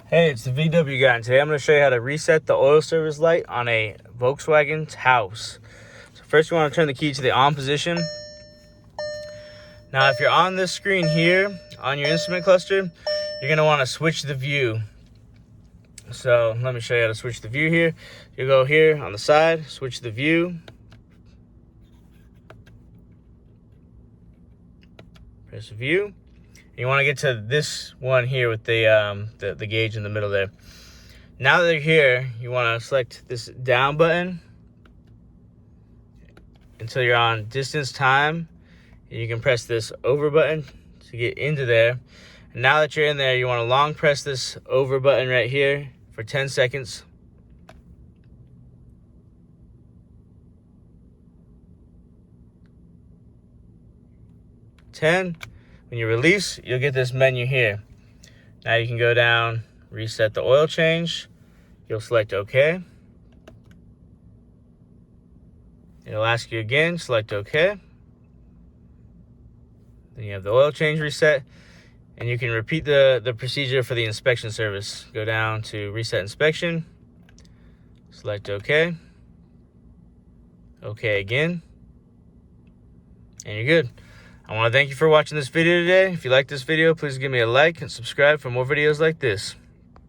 Hey, it's the VW guy, and today I'm going to show you how to reset the oil service light on a Volkswagen Taos. So first you want to turn the key to the on position. Now if you're on this screen here, on your instrument cluster, you're going to want to switch the view. So let me show you how to switch the view here. You go here on the side, switch the view. Press view. You want to get to this one here with the gauge in the middle there. Now that you're here, you want to select this down button until you're on distance time. And you can press this over button to get into there. And now that you're in there, you want to long press this over button right here for 10 seconds. When you release, you'll get this menu here. Now you can go down, reset the oil change. You'll select OK. It'll ask you again, select OK. Then you have the oil change reset. And you can repeat the procedure for the inspection service. Go down to reset inspection. Select OK. OK again. And you're good. I want to thank you for watching this video today. If you like this video, please give me a like and subscribe for more videos like this.